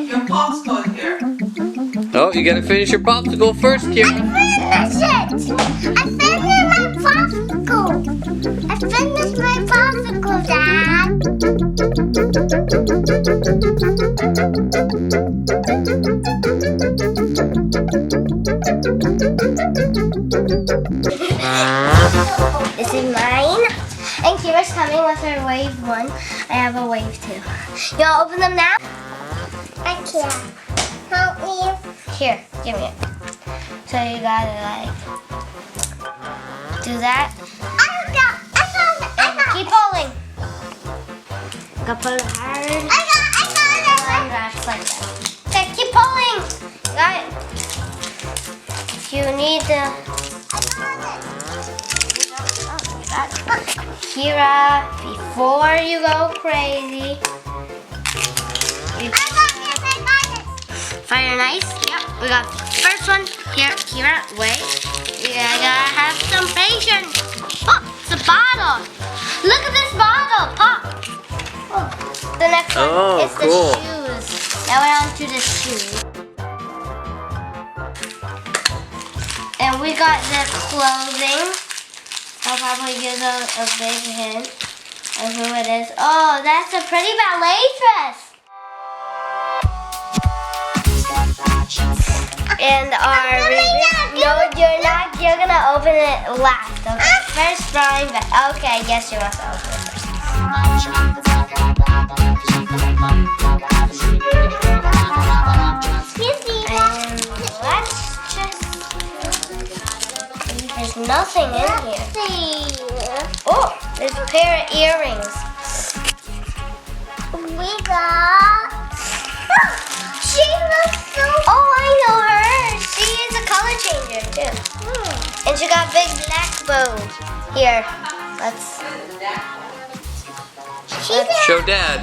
your popsicle here. Oh, you gotta finish your popsicle first, Kira. I finished my popsicle. I finished my popsicle, Dad. This is mine. And Kira's coming with her wave 1. I have a wave 2. You wanna open them now? I can't. Help me. Here, give me it. So you gotta like do that. I got it. Keep pulling. Gotta pull it hard. I got it. And that's like that. Okay, keep pulling. Got it. You need the. I got it. Kira, before you go crazy, you fire nice. Yep, we got the first one. Here, Kira, wait. You gotta have some patience. Oh, it's a bottle. Look at this bottle. Pop. Oh, the next one is cool. the shoes. Now we're on to the shoes. And we got the clothing. I'll probably give a big hint of who it is. Oh, that's a pretty ballet dress. And our no, you're not. You're gonna open it last. Okay, first drawing. Okay, yes, you must open it first. And let's just. There's nothing in here. Oh, there's a pair of earrings. We got. She looks so. Oh, I know her. She is a color changer too. And she got big black bows. Here, let's. Show Dad.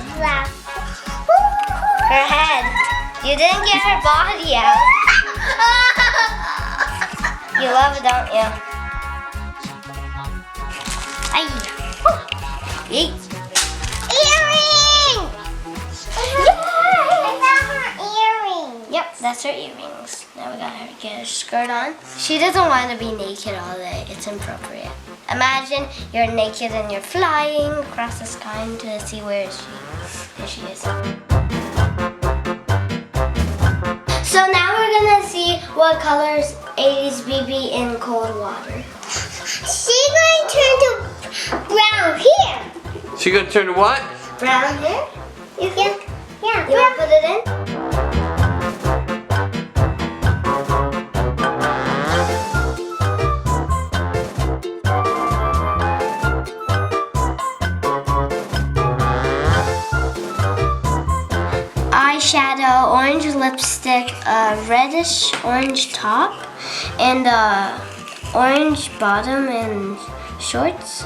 Her head. You didn't get her body out. You love it, don't you? Ay. Eat. Earring! I found her earring. Yep, that's her earrings. Now we gotta get her skirt on. She doesn't want to be naked all day. It's inappropriate. Imagine you're naked and you're flying across the sky to see where she is. So now we're gonna see what colors 80s BB in cold water. She's going to turn to brown here. She gonna turn to what? Brown here? You can? Yeah. You want to put it in? Eyeshadow, orange lipstick, reddish orange top, and orange bottom and shorts.